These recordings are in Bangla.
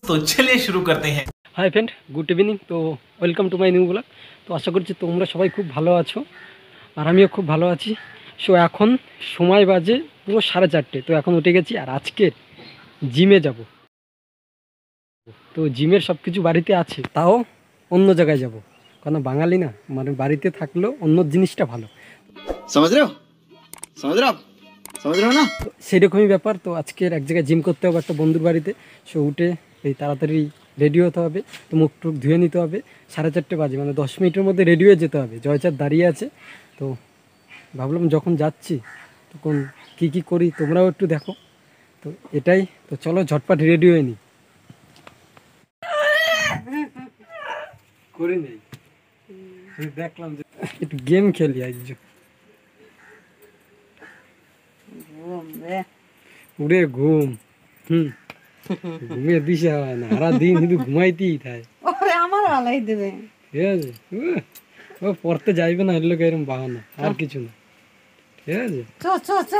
तो चलिए शुरू करते हैं। Hi friend, good evening. তো welcome to my new blog. তো আশা করছি তোমরা সবাই খুব ভালো আছো, আর আমিও খুব ভালো আছি। সো এখন সময় বাজে পুরো 4:30। তো এখন উঠে গেছি আর আজকে জিমে যাব। তো জিমের সব কিছু বাড়িতে আছে, তাও অন্য জায়গায় যাব, কারণ বাঙালি না, মানে বাড়িতে থাকলেও অন্য জিনিসটা ভালো। समझ रहे हो समझ रहे हो आप समझ रहे हो ना। তো সেরকমই ব্যাপার। তো আজকের এক জায়গায় জিম করতে হবে একটা বন্ধুর বাড়িতে। সো উঠে এই তাড়াতাড়ি রেডি হতে হবে, তো মুখ টুক ধুয়ে নিতে হবে। 4:30 বাজে, মানে 10 মিনিটের মধ্যে রেডি হয়ে যেতে হবে। জয়চাঁদ দাঁড়িয়ে আছে, তো ভাবলাম যখন যাচ্ছি তখন কি কি করি তোমরাও একটু দেখো। তো এটাই, তো চলো ঝটপট রেডি হয়ে নিই। করি নেই, দেখলাম যে একটু গেম খেলি আজ। উড়ে ঘুম, ঘুমিয়ে দিশে হয় না, সারা দিন শুধু ঘুমাইতেই থাকে। আমার আলাই দেবে। ঠিক আছে, ও পড়তে যাইবে না, এর লোক এরকম বাহানা, আর কিছু না। ঠিক আছে, চ চ চ।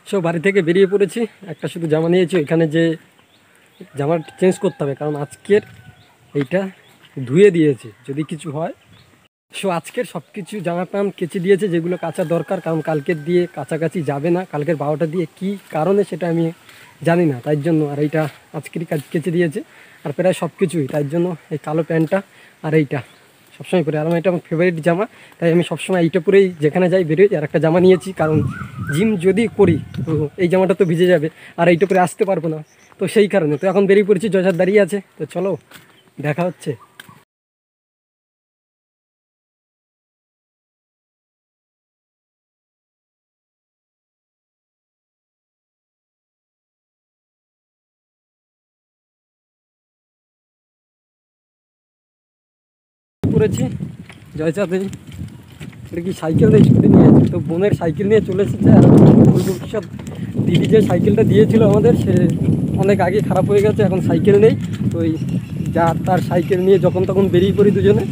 সো বাড়ি থেকে বেরিয়ে পড়েছি। একটা শুধু জামা নিয়েছি, এখানে যে জামা চেঞ্জ করতে হবে, কারণ আজকের এইটা ধুয়ে দিয়েছে যদি কিছু হয়। সো আজকের সব কিছু জামা প্যান্ট কেচে দিয়েছে, যেগুলো কাচা দরকার, কারণ কালকের দিয়ে কাছাকাছি যাবে না। কালকের 12টা দিয়ে কী কারণে সেটা আমি জানি না, তাই জন্য। আর এইটা আজকেরই কেচে দিয়েছে, আর প্রায় সব কিছুই। তাই জন্য এই কালো প্যান্টটা আর এইটা সবসময় পরে, আর আমার এটা আমার ফেভারিট জামা, তাই আমি সবসময় এইটা পরেই যেখানে যাই বেরোই। আর একটা জামা নিয়েছি, কারণ জিম যদি করি তো এই জামাটা তো ভিজে যাবে, আর এইটা পরে আসতে পারবো না, তো সেই কারণে। তো এখন বেরিয়ে পড়েছি, জয়সাদ দাঁড়িয়ে আছে, তো চলো দেখা হচ্ছে। পড়েছি জয়চাঁদে, এটা কি সাইকেল দিয়ে স্কুটি নিয়ে আছে, তো বোনের সাইকেল নিয়ে চলে এসেছে। আর ভবিষ্যৎ দিদি যে সাইকেলটা দিয়েছিল আমাদের, সে অনেক আগে খারাপ হয়ে গেছে, এখন সাইকেল নেই। তো এই যা তার সাইকেল নিয়ে যখন তখন বেরিয়ে পড়ি দুজনে।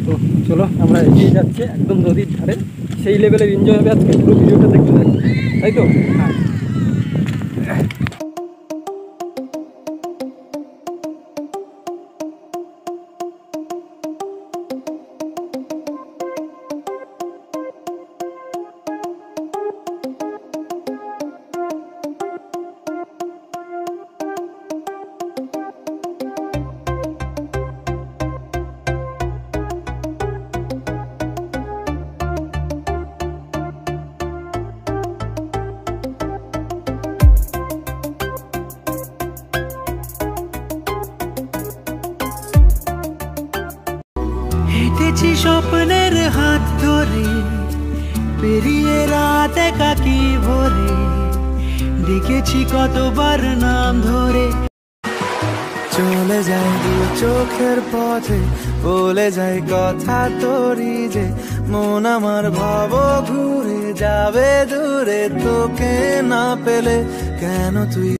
তো চলো আমরা এগিয়ে যাচ্ছি একদম নদীর ধারে, সেই লেভেলের এনজয় হবে আজকে, পুরো ভিডিওটা দেখতে থাকবে, তাই তো? হ্যাঁ। হেঁটেছি স্বপ্নের হাত ধরে, পেরিয়ে রাত একাকি ভরে, ডেকেছি কতবার নাম ধরে। চলে যাই দু চোখের পথে, বলে যাই কথা তোরই যে, মন আমার ভাব ঘুরে যাবে দূরে, তোকে না পেলে কেন তুই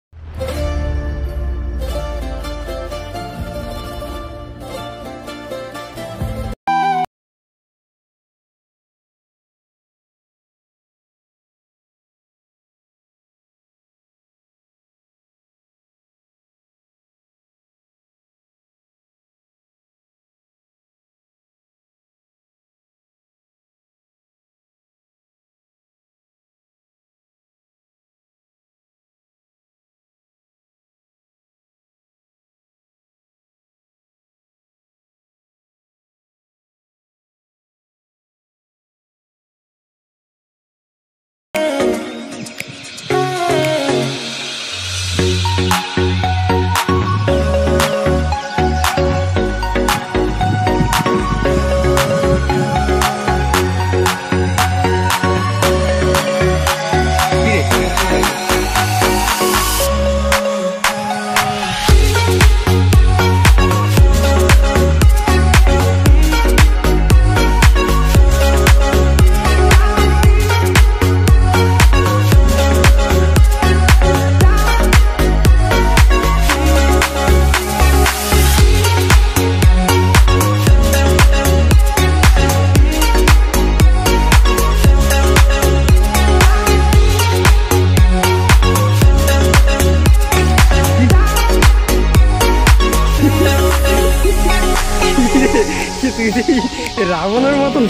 রাবণের মতন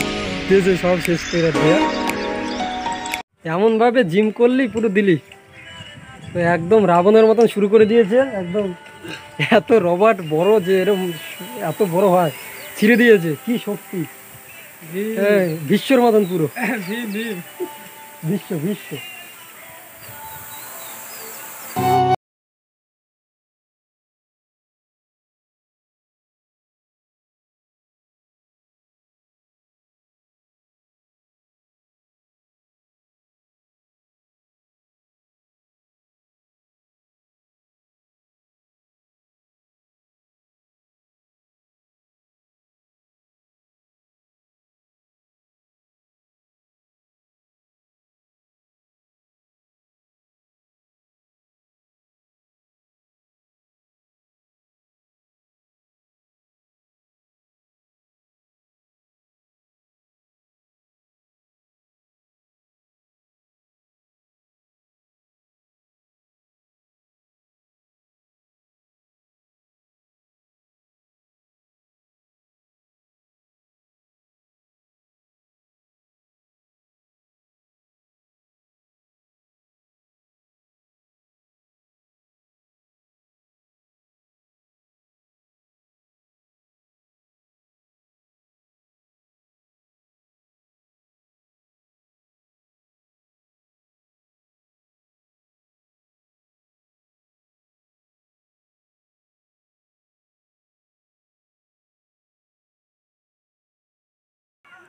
দিয়েছে, সব শেষ করে দেয়া। এমনভাবে জিম করলি পুরো দিলি, তো একদম রাবণের মতন শুরু করে দিয়েছে একদম। এত রবার্ট বড় যে এরকম এত বড় হয়, ছিঁড়ে দিয়েছে, কি শক্তি! বিশ্বর মতন পুরো, বিশ্ব বিশ্ব।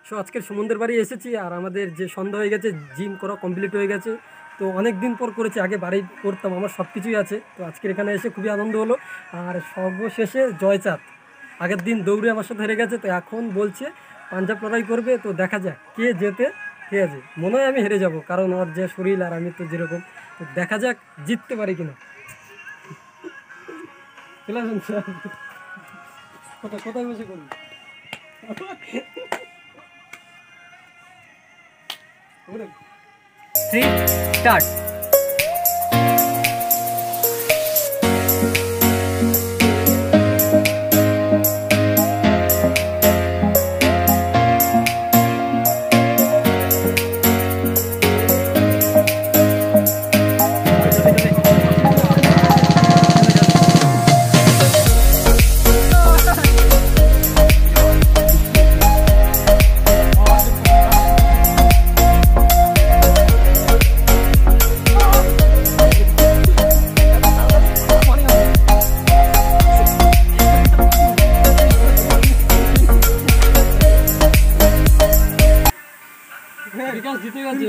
সো আজকের সুমনদের বাড়ি এসেছি, আর আমাদের যে সন্ধ্যা হয়ে গেছে, জিম করা কমপ্লিট হয়ে গেছে। তো অনেক দিন পর করেছি, আগে বাড়ি করতাম, আমার সব কিছুই আছে। তো আজকের এখানে এসে খুবই আনন্দ হলো। আর সর্বশেষে জয়চাঁদ আগের দিন দৌড়ে আমার সাথে হেরে গেছে, তো এখন বলছে পাঞ্জাব লড়াই করবে। তো দেখা যাক কে জেতে। ঠিক আছে, মনে হয় আমি হেরে যাব, কারণ ওর যে শরীর আর আমি তো যেরকম। তো দেখা যাক জিততে পারি কিনা। কোথায় বসে করবি? স্টার্ট। বিকাশ জিতে গেছে,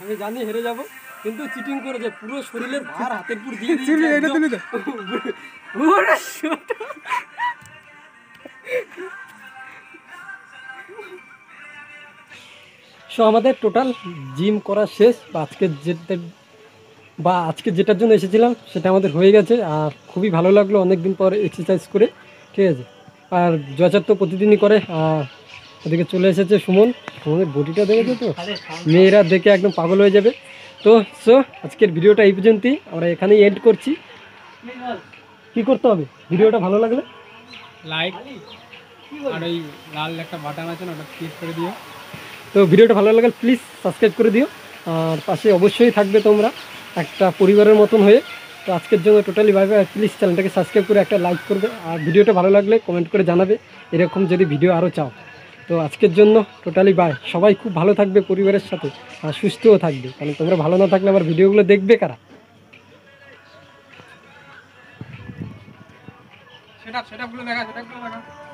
আমি জানি হেরে যাব, কিন্তু চিটিং করেছে, পুরো শরীরের ভার হাতের পুর দিয়ে দিয়েছে। সো আমাদের টোটাল জিম করা শেষ, আজকে যেটার জন্য এসেছিলাম সেটা আমাদের হয়ে গেছে। আর খুবই ভালো লাগলো অনেক দিন পর এক্সারসাইজ করে। ঠিক আছে, আর জয়চাঁদ তো প্রতিদিনই করে। আর ওদিকে চলে এসেছে সুমন, সুমনের বডিটা দেখেছে তো, মেয়েরা দেখে একদম পাগল হয়ে যাবে। তো সো আজকের ভিডিওটা এই পর্যন্তই, আমরা এখানেই এন্ড করছি। কি করতে হবে ভিডিওটা ভালো লাগলে? লাইক আর ওই লাল একটা বাটন আছে না, ওটা ক্লিক করে দিও। তো ভিডিওটা ভালো লাগলে প্লিজ সাবস্ক্রাইব করে দিও, আর পাশে অবশ্যই থাকবে তোমরা একটা পরিবারের মতন হয়ে। তো আজকের জন্য টোটালি বাই বাই। প্লিজ চ্যানেলটাকে সাবস্ক্রাইব করে একটা লাইক করবে, আর ভিডিওটা ভালো লাগলে কমেন্ট করে জানাবে এরকম যদি ভিডিও আরও চাও। তো আজকের জন্য টোটালি বাই। সবাই খুব ভালো থাকবে পরিবারের সাথে, আর সুস্থও থাকবে, কারণ তোমরা ভালো না থাকলে আবার ভিডিওগুলো দেখবে কারা? সেটা সেটা দেখা।